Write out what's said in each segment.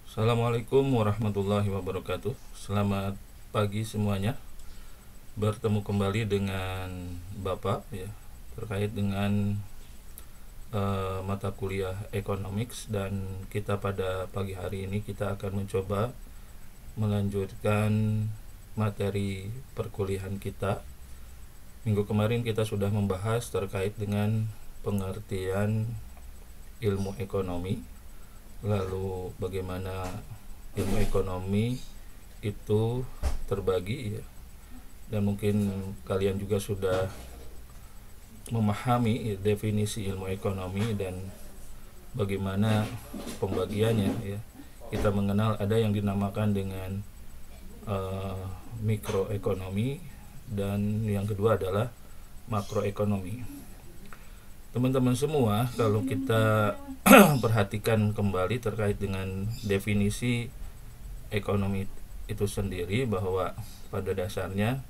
Assalamualaikum warahmatullahi wabarakatuh. Selamat pagi semuanya. Bertemu kembali dengan Bapak ya, terkait dengan mata kuliah Economics, dan kita pada pagi hari ini kita akan mencoba melanjutkan materi perkuliahan kita. Minggu kemarin kita sudah membahas terkait dengan pengertian ilmu ekonomi, lalu bagaimana ilmu ekonomi itu terbagi ya, dan mungkin kalian juga sudah memahami definisi ilmu ekonomi dan bagaimana pembagiannya ya. Kita mengenal ada yang dinamakan dengan mikroekonomi, dan yang kedua adalah makroekonomi. Teman-teman semua, kalau kita perhatikan kembali terkait dengan definisi ekonomi itu sendiri, bahwa pada dasarnya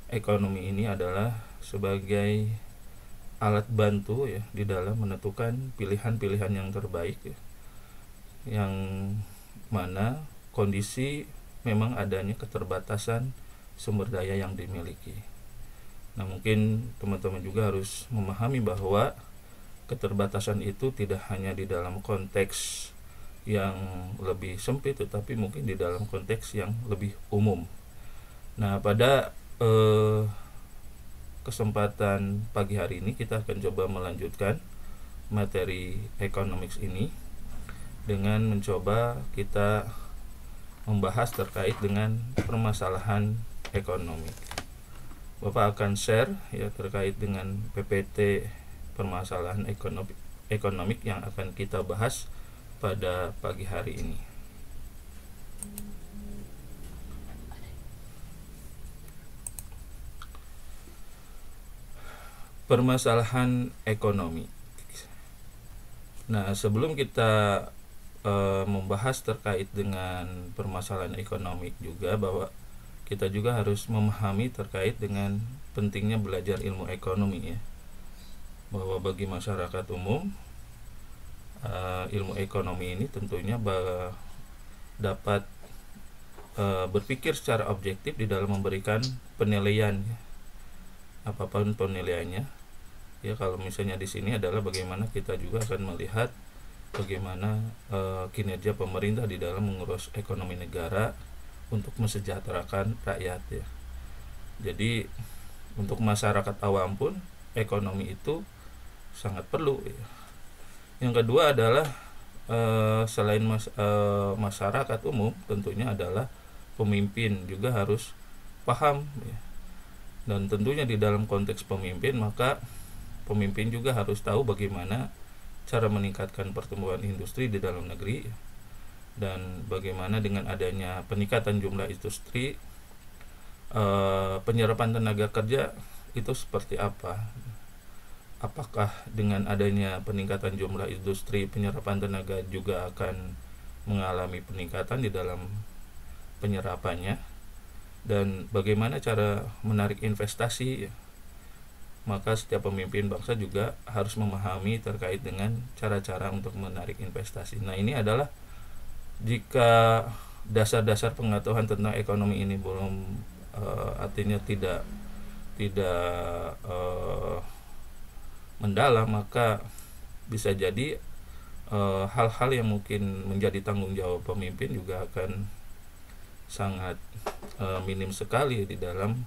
ekonomi ini adalah sebagai alat bantu ya di dalam menentukan pilihan-pilihan yang terbaik ya, yang mana kondisi memang adanya keterbatasan sumber daya yang dimiliki. Nah, mungkin teman-teman juga harus memahami bahwa keterbatasan itu tidak hanya di dalam konteks yang lebih sempit, tetapi mungkin di dalam konteks yang lebih umum. Nah, pada kesempatan pagi hari ini kita akan coba melanjutkan materi economics ini dengan mencoba kita membahas terkait dengan permasalahan ekonomi. Bapak akan share ya terkait dengan PPT permasalahan ekonomik yang akan kita bahas pada pagi hari ini. Permasalahan ekonomi. Nah, sebelum kita membahas terkait dengan permasalahan ekonomi juga, bahwa kita juga harus memahami terkait dengan pentingnya belajar ilmu ekonomi ya, bahwa bagi masyarakat umum ilmu ekonomi ini tentunya dapat berpikir secara objektif di dalam memberikan penilaian ya, apapun penilaiannya ya. Kalau misalnya di sini adalah bagaimana kita juga akan melihat bagaimana kinerja pemerintah di dalam mengurus ekonomi negara untuk mesejahterakan rakyat ya. Jadi untuk masyarakat awam pun ekonomi itu sangat perlu ya. Yang kedua adalah selain masyarakat umum, tentunya adalah pemimpin juga harus paham ya. Dan tentunya di dalam konteks pemimpin, maka pemimpin juga harus tahu bagaimana cara meningkatkan pertumbuhan industri di dalam negeri, dan bagaimana dengan adanya peningkatan jumlah industri, penyerapan tenaga kerja itu seperti apa. Apakah dengan adanya peningkatan jumlah industri, penyerapan tenaga juga akan mengalami peningkatan di dalam penyerapannya, dan bagaimana cara menarik investasi. Maka setiap pemimpin bangsa juga harus memahami terkait dengan cara-cara untuk menarik investasi. Nah, ini adalah jika dasar-dasar pengetahuan tentang ekonomi ini belum artinya tidak mendalam, maka bisa jadi hal-hal yang mungkin menjadi tanggung jawab pemimpin juga akan sangat minim sekali di dalam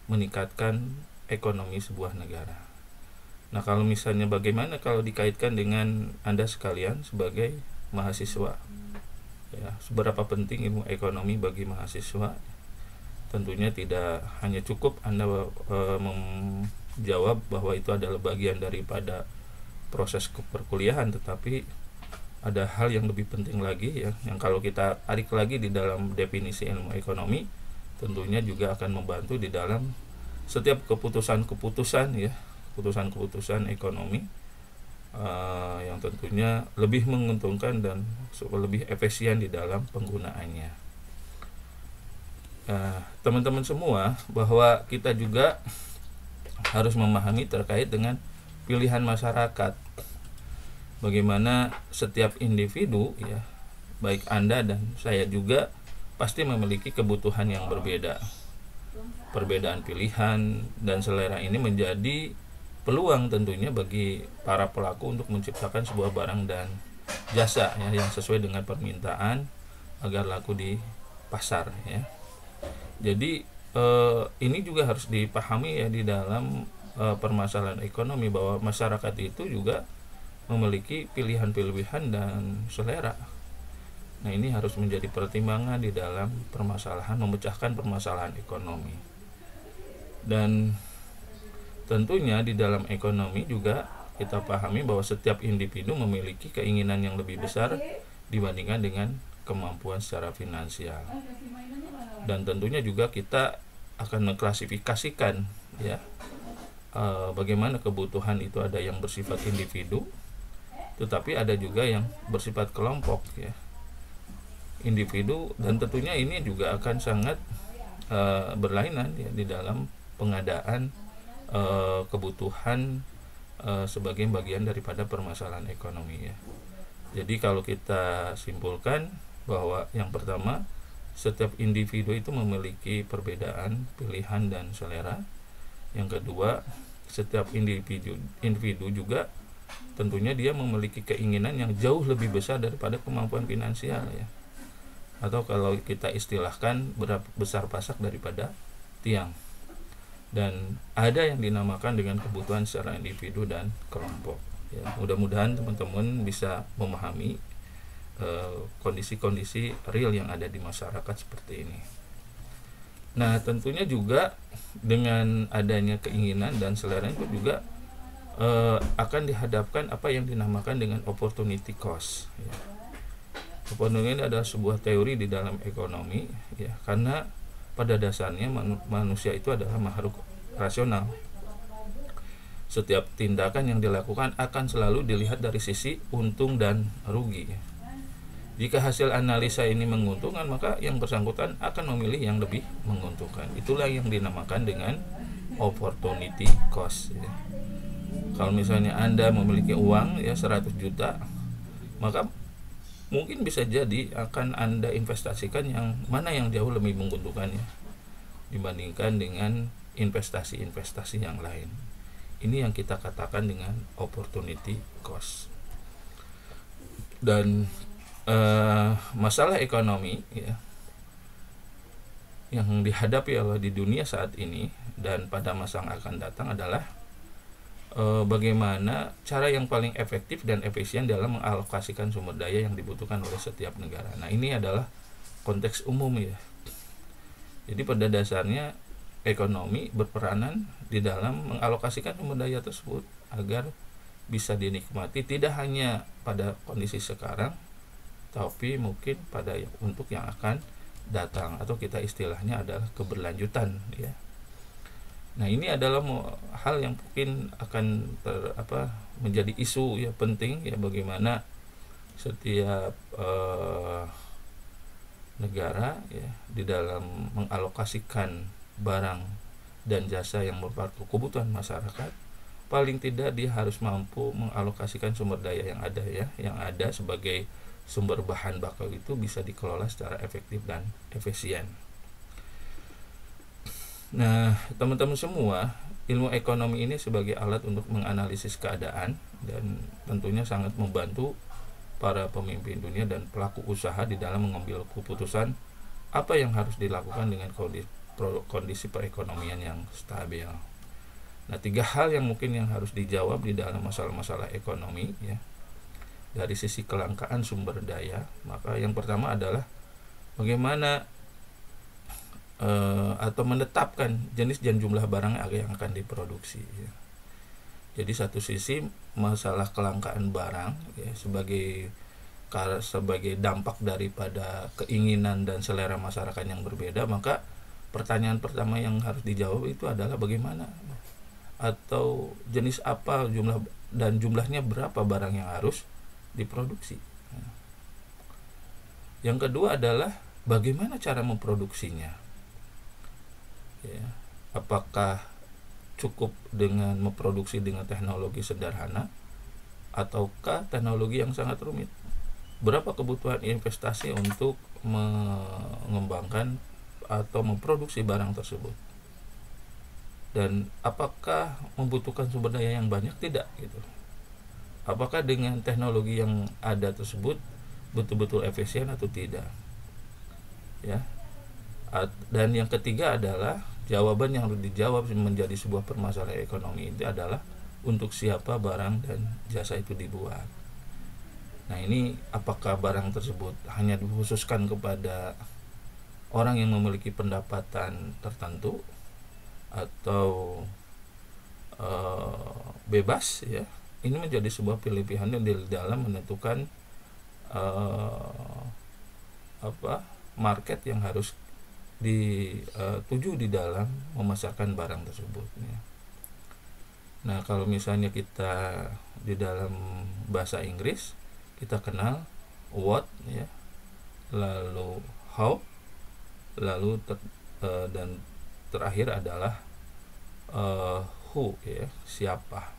meningkatkan ekonomi sebuah negara. Nah, kalau misalnya bagaimana kalau dikaitkan dengan Anda sekalian sebagai mahasiswa ya, seberapa penting ilmu ekonomi bagi mahasiswa? Tentunya tidak hanya cukup Anda menjawab bahwa itu adalah bagian daripada proses perkuliahan, tetapi ada hal yang lebih penting lagi ya, yang kalau kita tarik lagi di dalam definisi ilmu ekonomi, tentunya juga akan membantu di dalam setiap keputusan-keputusan ya, keputusan-keputusan ekonomi yang tentunya lebih menguntungkan dan lebih efisien di dalam penggunaannya. Teman-teman semua, bahwa kita juga harus memahami terkait dengan pilihan masyarakat. Bagaimana setiap individu ya, baik Anda dan saya juga pasti memiliki kebutuhan yang berbeda. Perbedaan pilihan dan selera ini menjadi peluang tentunya bagi para pelaku untuk menciptakan sebuah barang dan jasa ya, yang sesuai dengan permintaan agar laku di pasar ya. Jadi ini juga harus dipahami ya di dalam permasalahan ekonomi, bahwa masyarakat itu juga memiliki pilihan-pilihan dan selera. Nah, ini harus menjadi pertimbangan di dalam permasalahan, memecahkan permasalahan ekonomi. Dan tentunya di dalam ekonomi juga kita pahami bahwa setiap individu memiliki keinginan yang lebih besar dibandingkan dengan kemampuan secara finansial. Dan tentunya juga kita akan mengklasifikasikan ya, bagaimana kebutuhan itu ada yang bersifat individu, tetapi ada juga yang bersifat kelompok ya, individu. Dan tentunya ini juga akan sangat berlainan ya di dalam pengadaan kebutuhan sebagai bagian daripada permasalahan ekonomi ya. Jadi kalau kita simpulkan bahwa yang pertama, setiap individu itu memiliki perbedaan pilihan dan selera. Yang kedua, setiap individu juga tentunya dia memiliki keinginan yang jauh lebih besar daripada kemampuan finansial ya. Atau kalau kita istilahkan, besar pasak daripada tiang. Dan ada yang dinamakan dengan kebutuhan secara individu dan kelompok ya. Mudah-mudahan teman-teman bisa memahami kondisi-kondisi real yang ada di masyarakat seperti ini. Nah, tentunya juga dengan adanya keinginan dan selera itu juga akan dihadapkan apa yang dinamakan dengan opportunity cost ya. Opportunity ini adalah sebuah teori di dalam ekonomi ya, karena pada dasarnya manusia itu adalah makhluk rasional. Setiap tindakan yang dilakukan akan selalu dilihat dari sisi untung dan rugi. Jika hasil analisa ini menguntungkan, maka yang bersangkutan akan memilih yang lebih menguntungkan. Itulah yang dinamakan dengan opportunity cost ya. Kalau misalnya Anda memiliki uang ya 100 juta, maka mungkin bisa jadi akan Anda investasikan yang mana yang jauh lebih menguntungkannya dibandingkan dengan investasi-investasi yang lain. Ini yang kita katakan dengan opportunity cost. Dan masalah ekonomi ya, yang dihadapi oleh di dunia saat ini dan pada masa yang akan datang adalah bagaimana cara yang paling efektif dan efisien dalam mengalokasikan sumber daya yang dibutuhkan oleh setiap negara. Nah, ini adalah konteks umum ya. Jadi pada dasarnya ekonomi berperanan di dalam mengalokasikan sumber daya tersebut agar bisa dinikmati tidak hanya pada kondisi sekarang, tapi mungkin pada untuk yang akan datang, atau kita istilahnya adalah keberlanjutan ya. Nah, ini adalah hal yang mungkin akan menjadi isu ya penting ya, bagaimana setiap negara ya di dalam mengalokasikan barang dan jasa yang merupakan kebutuhan masyarakat, paling tidak dia harus mampu mengalokasikan sumber daya yang ada ya, yang ada sebagai sumber bahan baku itu bisa dikelola secara efektif dan efisien. Nah, teman-teman semua, ilmu ekonomi ini sebagai alat untuk menganalisis keadaan dan tentunya sangat membantu para pemimpin dunia dan pelaku usaha di dalam mengambil keputusan apa yang harus dilakukan dengan kondisi perekonomian yang stabil. Nah, 3 hal yang mungkin yang harus dijawab di dalam masalah-masalah ekonomi ya, dari sisi kelangkaan sumber daya. Maka yang pertama adalah bagaimana atau menetapkan jenis dan jumlah barang yang akan diproduksi ya. Jadi satu sisi masalah kelangkaan barang ya, sebagai dampak daripada keinginan dan selera masyarakat yang berbeda, maka pertanyaan pertama yang harus dijawab itu adalah bagaimana atau jenis apa jumlahnya berapa barang yang harus diproduksi. Yang kedua adalah bagaimana cara memproduksinya ya, apakah cukup dengan memproduksi dengan teknologi sederhana ataukah teknologi yang sangat rumit? Berapa kebutuhan investasi untuk mengembangkan atau memproduksi barang tersebut? Dan apakah membutuhkan sumber daya yang banyak? Tidak gitu. Apakah dengan teknologi yang ada tersebut betul-betul efisien atau tidak? Ya. Dan yang ketiga adalah jawaban yang harus dijawab menjadi sebuah permasalahan ekonomi itu adalah untuk siapa barang dan jasa itu dibuat. Nah, ini apakah barang tersebut hanya dikhususkan kepada orang yang memiliki pendapatan tertentu atau bebas ya. Ini menjadi sebuah pilihan di dalam menentukan market yang harus dituju di dalam memasarkan barang tersebut ya. Nah, kalau misalnya kita di dalam bahasa Inggris kita kenal what ya, lalu how, lalu dan terakhir adalah who ya, siapa.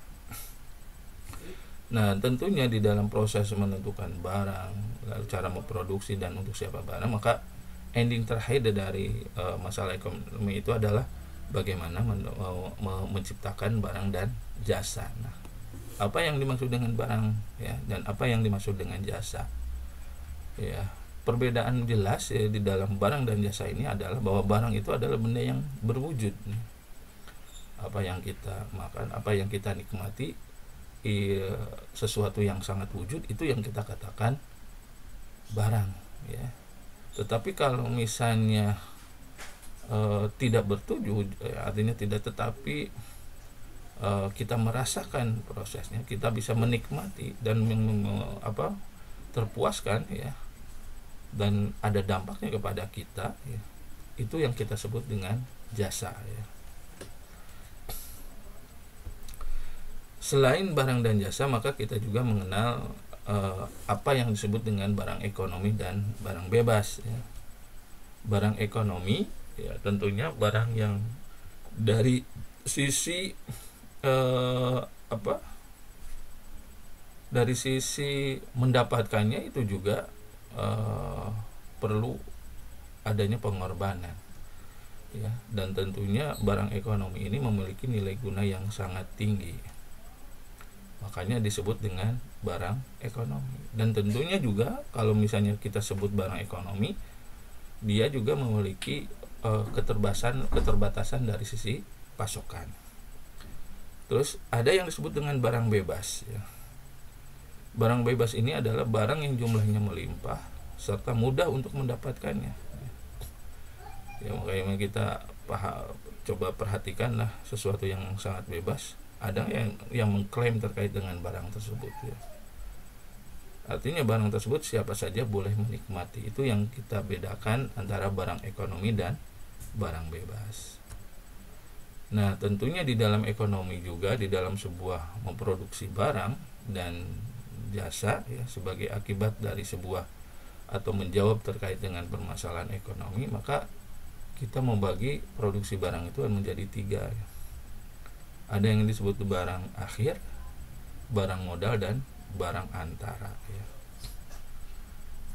Nah, tentunya di dalam proses menentukan barang, lalu cara memproduksi dan untuk siapa barang, maka ending terakhir dari masalah ekonomi itu adalah bagaimana menciptakan barang dan jasa. Nah, apa yang dimaksud dengan barang ya, dan apa yang dimaksud dengan jasa ya. Perbedaan jelas ya di dalam barang dan jasa ini adalah bahwa barang itu adalah benda yang berwujud, apa yang kita makan, apa yang kita nikmati, sesuatu yang sangat wujud itu yang kita katakan barang ya. Tetapi kalau misalnya tidak bertuju artinya tidak, tetapi kita merasakan prosesnya, kita bisa menikmati dan terpuaskan ya, dan ada dampaknya kepada kita ya, itu yang kita sebut dengan jasa ya. Selain barang dan jasa, maka kita juga mengenal apa yang disebut dengan barang ekonomi dan barang bebas ya. Barang ekonomi ya tentunya barang yang dari sisi dari sisi mendapatkannya itu juga perlu adanya pengorbanan ya, dan tentunya barang ekonomi ini memiliki nilai guna yang sangat tinggi, makanya disebut dengan barang ekonomi. Dan tentunya juga kalau misalnya kita sebut barang ekonomi, dia juga memiliki keterbatasan dari sisi pasokan. Terus ada yang disebut dengan barang bebas ya. Barang bebas ini adalah barang yang jumlahnya melimpah serta mudah untuk mendapatkannya ya. Makanya kita coba perhatikanlah sesuatu yang sangat bebas. Ada yang mengklaim terkait dengan barang tersebut ya. Artinya barang tersebut siapa saja boleh menikmati. Itu yang kita bedakan antara barang ekonomi dan barang bebas. Nah, tentunya di dalam ekonomi juga, di dalam sebuah memproduksi barang dan jasa ya, sebagai akibat dari sebuah atau menjawab terkait dengan permasalahan ekonomi, maka kita membagi produksi barang itu menjadi 3 ya. Ada yang disebut barang akhir, barang modal, dan barang antara ya.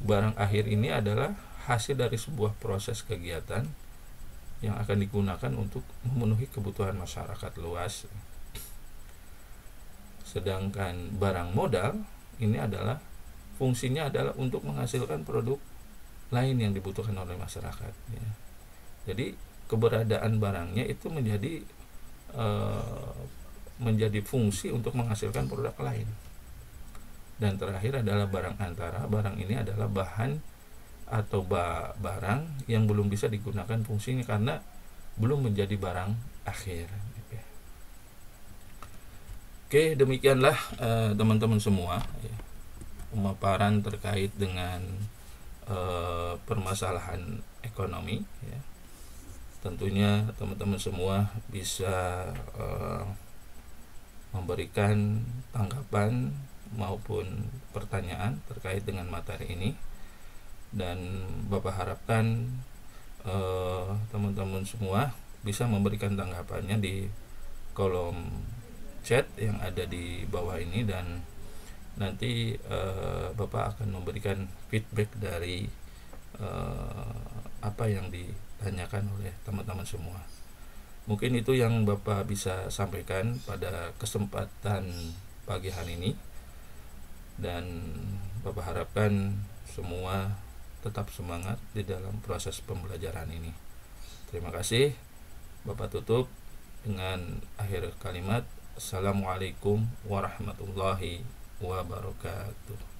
Barang akhir ini adalah hasil dari sebuah proses kegiatan yang akan digunakan untuk memenuhi kebutuhan masyarakat luas. Sedangkan barang modal ini adalah fungsinya adalah untuk menghasilkan produk lain yang dibutuhkan oleh masyarakat ya. Jadi keberadaan barangnya itu menjadi fungsi untuk menghasilkan produk lain. Dan terakhir adalah barang antara. Barang ini adalah bahan atau barang yang belum bisa digunakan fungsinya karena belum menjadi barang akhir. Oke, demikianlah teman-teman semua ya, pemaparan terkait dengan permasalahan ekonomi ya. Tentunya teman-teman semua bisa memberikan tanggapan maupun pertanyaan terkait dengan materi ini, dan Bapak harapkan teman-teman semua bisa memberikan tanggapannya di kolom chat yang ada di bawah ini, dan nanti Bapak akan memberikan feedback dari apa yang ditanyakan oleh teman-teman semua. Mungkin itu yang Bapak bisa sampaikan pada kesempatan pagi hari ini, dan Bapak harapkan semua tetap semangat di dalam proses pembelajaran ini. Terima kasih. Bapak tutup dengan akhir kalimat, Assalamualaikum warahmatullahi wabarakatuh.